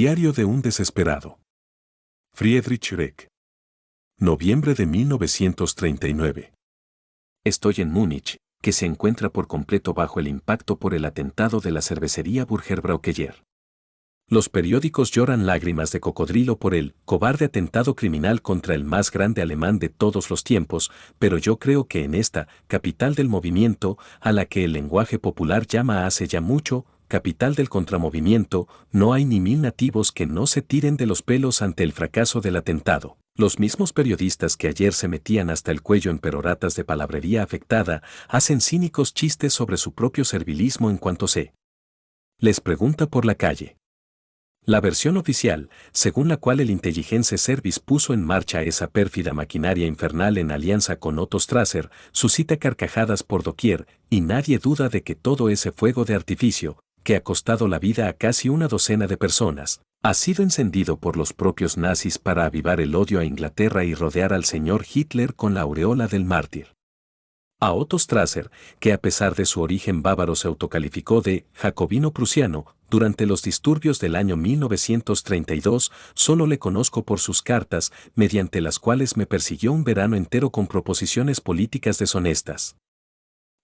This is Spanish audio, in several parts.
Diario de un desesperado. Friedrich Reck. Noviembre de 1939. Estoy en Múnich, que se encuentra por completo bajo el impacto por el atentado de la cervecería Burger Braukeller. Los periódicos lloran lágrimas de cocodrilo por el cobarde atentado criminal contra el más grande alemán de todos los tiempos, pero yo creo que en esta capital del movimiento, a la que el lenguaje popular llama hace ya mucho, capital del contramovimiento, no hay ni 1000 nativos que no se tiren de los pelos ante el fracaso del atentado. Los mismos periodistas que ayer se metían hasta el cuello en peroratas de palabrería afectada, hacen cínicos chistes sobre su propio servilismo en cuanto se les pregunta por la calle. La versión oficial, según la cual el Intelligence Service puso en marcha esa pérfida maquinaria infernal en alianza con Otto Strasser, suscita carcajadas por doquier, y nadie duda de que todo ese fuego de artificio, que ha costado la vida a casi una docena de personas, ha sido encendido por los propios nazis para avivar el odio a Inglaterra y rodear al señor Hitler con la aureola del mártir. A Otto Strasser, que a pesar de su origen bávaro se autocalificó de jacobino prusiano, durante los disturbios del año 1932, solo le conozco por sus cartas, mediante las cuales me persiguió un verano entero con proposiciones políticas deshonestas.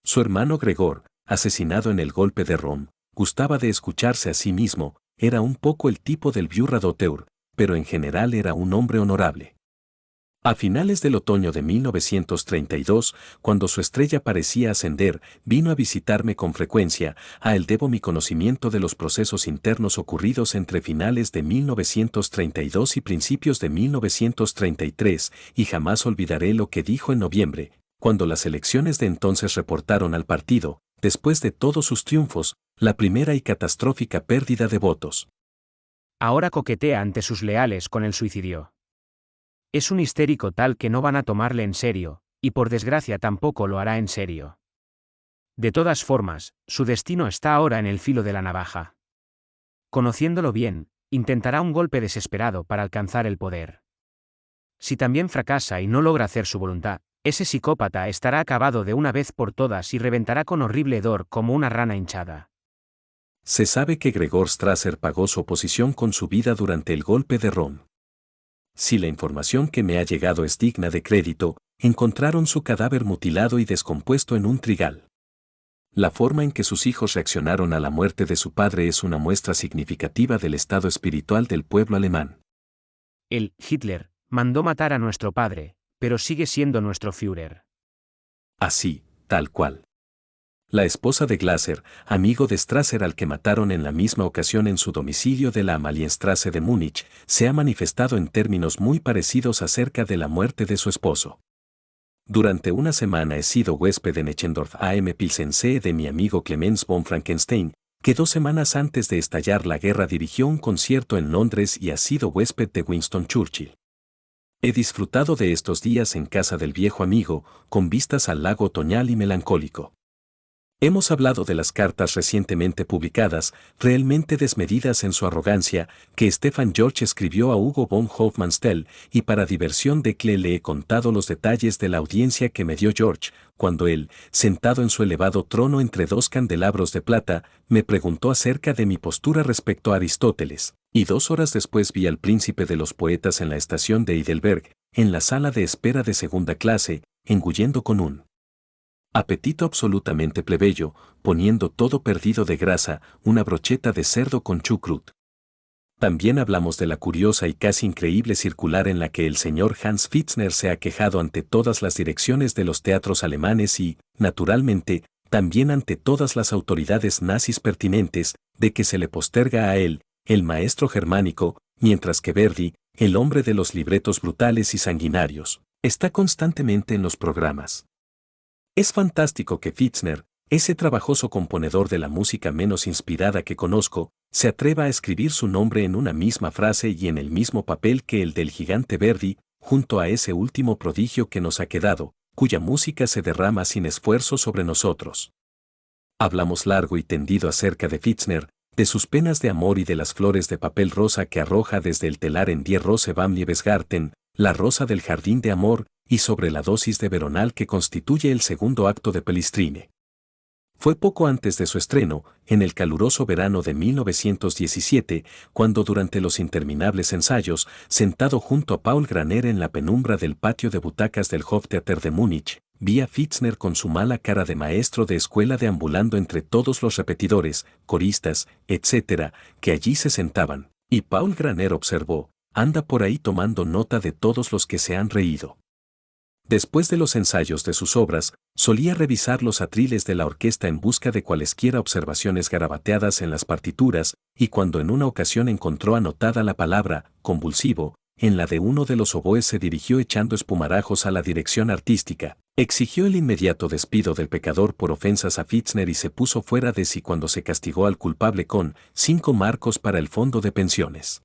Su hermano Gregor, asesinado en el golpe de Rom, gustaba de escucharse a sí mismo, era un poco el tipo del Bürgerdoteur, pero en general era un hombre honorable. A finales del otoño de 1932, cuando su estrella parecía ascender, vino a visitarme con frecuencia. A él debo mi conocimiento de los procesos internos ocurridos entre finales de 1932 y principios de 1933, y jamás olvidaré lo que dijo en noviembre, cuando las elecciones de entonces reportaron al partido, después de todos sus triunfos, la primera y catastrófica pérdida de votos. Ahora coquetea ante sus leales con el suicidio. Es un histérico tal que no van a tomarle en serio, y por desgracia tampoco lo hará en serio. De todas formas, su destino está ahora en el filo de la navaja. Conociéndolo bien, intentará un golpe desesperado para alcanzar el poder. Si también fracasa y no logra hacer su voluntad, ese psicópata estará acabado de una vez por todas y reventará con horrible hedor como una rana hinchada. Se sabe que Gregor Strasser pagó su oposición con su vida durante el golpe de Rom. Si la información que me ha llegado es digna de crédito, encontraron su cadáver mutilado y descompuesto en un trigal. La forma en que sus hijos reaccionaron a la muerte de su padre es una muestra significativa del estado espiritual del pueblo alemán. El Hitler mandó matar a nuestro padre, pero sigue siendo nuestro Führer. Así, tal cual. La esposa de Glaser, amigo de Strasser al que mataron en la misma ocasión en su domicilio de la Amalienstraße de Múnich, se ha manifestado en términos muy parecidos acerca de la muerte de su esposo. Durante una semana he sido huésped en Eschendorf am Pilsensee de mi amigo Clemens von Frankenstein, que 2 semanas antes de estallar la guerra dirigió un concierto en Londres y ha sido huésped de Winston Churchill. He disfrutado de estos días en casa del viejo amigo, con vistas al lago otoñal y melancólico. Hemos hablado de las cartas recientemente publicadas, realmente desmedidas en su arrogancia, que Stefan George escribió a Hugo von Hofmannsthal, y para diversión de Klee le he contado los detalles de la audiencia que me dio George, cuando él, sentado en su elevado trono entre 2 candelabros de plata, me preguntó acerca de mi postura respecto a Aristóteles, y 2 horas después vi al príncipe de los poetas en la estación de Heidelberg, en la sala de espera de segunda clase, engullendo con un apetito absolutamente plebeyo, poniendo todo perdido de grasa, una brocheta de cerdo con chucrut. También hablamos de la curiosa y casi increíble circular en la que el señor Hans Pfitzner se ha quejado ante todas las direcciones de los teatros alemanes y, naturalmente, también ante todas las autoridades nazis pertinentes, de que se le posterga a él, el maestro germánico, mientras que Verdi, el hombre de los libretos brutales y sanguinarios, está constantemente en los programas. Es fantástico que Pfitzner, ese trabajoso componedor de la música menos inspirada que conozco, se atreva a escribir su nombre en una misma frase y en el mismo papel que el del gigante Verdi, junto a ese último prodigio que nos ha quedado, cuya música se derrama sin esfuerzo sobre nosotros. Hablamos largo y tendido acerca de Pfitzner, de sus penas de amor y de las flores de papel rosa que arroja desde el telar en Die Rose vom Liebesgarten, la rosa del jardín de amor, y sobre la dosis de veronal que constituye el segundo acto de Pelestrine. Fue poco antes de su estreno, en el caluroso verano de 1917, cuando durante los interminables ensayos, sentado junto a Paul Graner en la penumbra del patio de butacas del Hoftheater de Múnich, vi a Pfitzner con su mala cara de maestro de escuela deambulando entre todos los repetidores, coristas, etc., que allí se sentaban, y Paul Graner observó, anda por ahí tomando nota de todos los que se han reído. Después de los ensayos de sus obras, solía revisar los atriles de la orquesta en busca de cualesquiera observaciones garabateadas en las partituras, y cuando en una ocasión encontró anotada la palabra convulsivo, en la de uno de los oboes se dirigió echando espumarajos a la dirección artística, exigió el inmediato despido del pecador por ofensas a Pfitzner y se puso fuera de sí cuando se castigó al culpable con 5 marcos para el fondo de pensiones.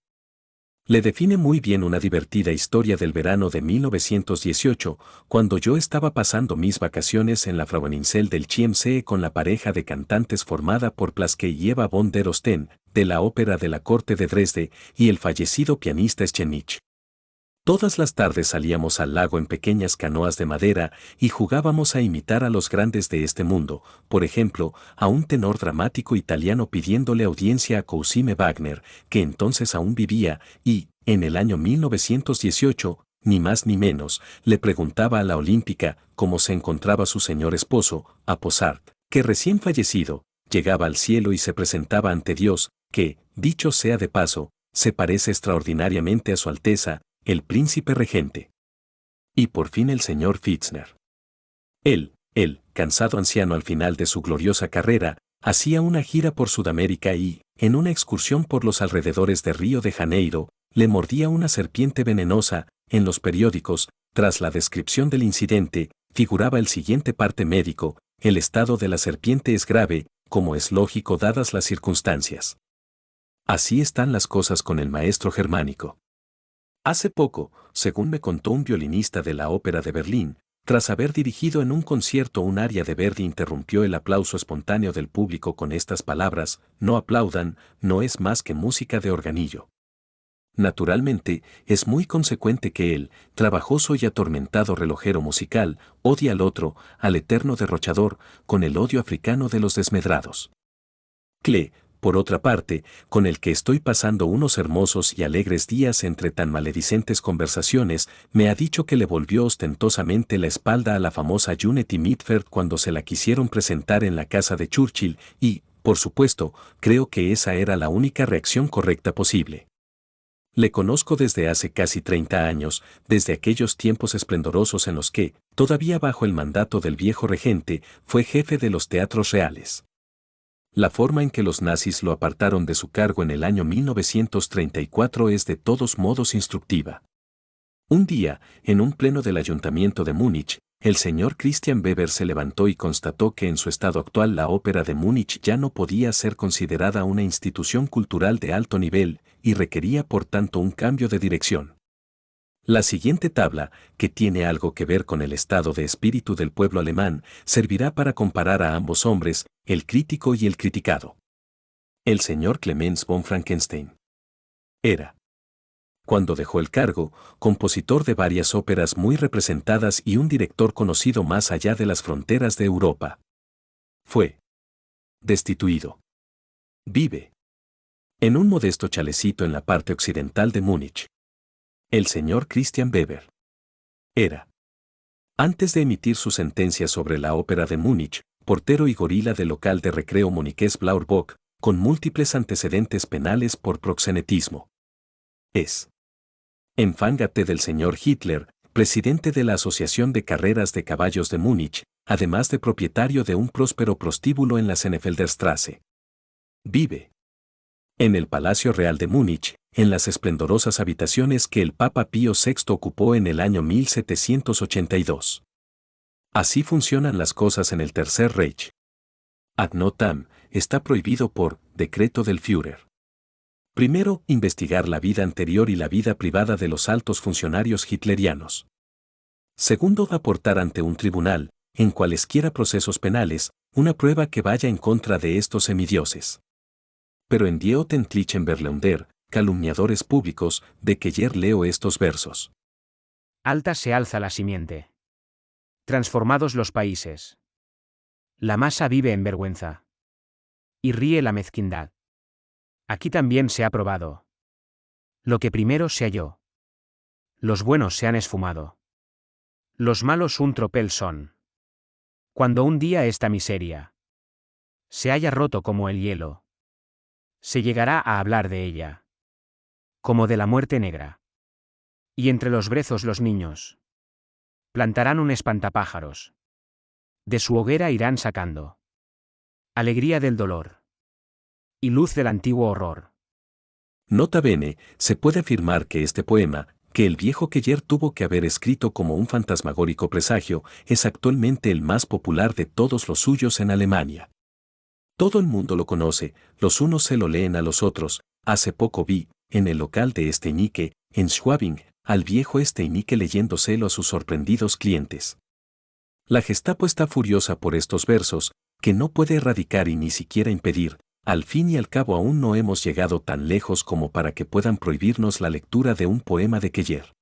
Le define muy bien una divertida historia del verano de 1918, cuando yo estaba pasando mis vacaciones en la Fraueninsel del Chiemsee con la pareja de cantantes formada por Plaske y Eva von der Osten, de la ópera de la corte de Dresde, y el fallecido pianista Schenich. Todas las tardes salíamos al lago en pequeñas canoas de madera y jugábamos a imitar a los grandes de este mundo, por ejemplo, a un tenor dramático italiano pidiéndole audiencia a Cosime Wagner, que entonces aún vivía, y, en el año 1918, ni más ni menos, le preguntaba a la Olímpica cómo se encontraba su señor esposo, a Possart, que recién fallecido, llegaba al cielo y se presentaba ante Dios, que, dicho sea de paso, se parece extraordinariamente a su Alteza, el príncipe regente. Y por fin el señor Pfitzner. Él, cansado anciano al final de su gloriosa carrera, hacía una gira por Sudamérica y, en una excursión por los alrededores de Río de Janeiro, le mordía una serpiente venenosa. En los periódicos, tras la descripción del incidente, figuraba el siguiente parte médico: el estado de la serpiente es grave, como es lógico dadas las circunstancias. Así están las cosas con el maestro germánico. Hace poco, según me contó un violinista de la Ópera de Berlín, tras haber dirigido en un concierto un aria de Verdi, interrumpió el aplauso espontáneo del público con estas palabras: no aplaudan, no es más que música de organillo. Naturalmente, es muy consecuente que él, trabajoso y atormentado relojero musical, odie al otro, al eterno derrochador, con el odio africano de los desmedrados. Klee, por otra parte, con el que estoy pasando unos hermosos y alegres días entre tan maledicentes conversaciones, me ha dicho que le volvió ostentosamente la espalda a la famosa Unity Mitford cuando se la quisieron presentar en la casa de Churchill y, por supuesto, creo que esa era la única reacción correcta posible. Le conozco desde hace casi 30 años, desde aquellos tiempos esplendorosos en los que, todavía bajo el mandato del viejo regente, fue jefe de los teatros reales. La forma en que los nazis lo apartaron de su cargo en el año 1934 es de todos modos instructiva. Un día, en un pleno del Ayuntamiento de Múnich, el señor Christian Weber se levantó y constató que en su estado actual la Ópera de Múnich ya no podía ser considerada una institución cultural de alto nivel y requería por tanto un cambio de dirección. La siguiente tabla, que tiene algo que ver con el estado de espíritu del pueblo alemán, servirá para comparar a ambos hombres, el crítico y el criticado. El señor Clemens von Frankenstein era, cuando dejó el cargo, compositor de varias óperas muy representadas y un director conocido más allá de las fronteras de Europa. Fue destituido. Vive en un modesto chalecito en la parte occidental de Múnich. El señor Christian Weber era, antes de emitir su sentencia sobre la ópera de Múnich, portero y gorila del local de recreo Muniches Blauerbock, con múltiples antecedentes penales por proxenetismo. Es enfángate del señor Hitler, presidente de la Asociación de Carreras de Caballos de Múnich, además de propietario de un próspero prostíbulo en la Senefelderstraße. Vive en el Palacio Real de Múnich, en las esplendorosas habitaciones que el Papa Pío VI ocupó en el año 1782. Así funcionan las cosas en el Tercer Reich. Ad notam, está prohibido por decreto del Führer. Primero, investigar la vida anterior y la vida privada de los altos funcionarios hitlerianos. Segundo, aportar ante un tribunal, en cualesquiera procesos penales, una prueba que vaya en contra de estos semidioses. Pero en Die Öffentlichen Verleumder, calumniadores públicos, de que ayer leo estos versos. Alta se alza la simiente. Transformados los países. La masa vive en vergüenza. Y ríe la mezquindad. Aquí también se ha probado. Lo que primero se halló. Los buenos se han esfumado. Los malos un tropel son. Cuando un día esta miseria se haya roto como el hielo, se llegará a hablar de ella como de la muerte negra. Y entre los brezos los niños plantarán un espantapájaros. De su hoguera irán sacando alegría del dolor y luz del antiguo horror. Nota bene, se puede afirmar que este poema, que el viejo Keller tuvo que haber escrito como un fantasmagórico presagio, es actualmente el más popular de todos los suyos en Alemania. Todo el mundo lo conoce, los unos se lo leen a los otros. Hace poco vi, en el local de Steinicke, en Schwabing, al viejo Steinicke leyéndoselo a sus sorprendidos clientes. La Gestapo está furiosa por estos versos, que no puede erradicar y ni siquiera impedir. Al fin y al cabo aún no hemos llegado tan lejos como para que puedan prohibirnos la lectura de un poema de Keller.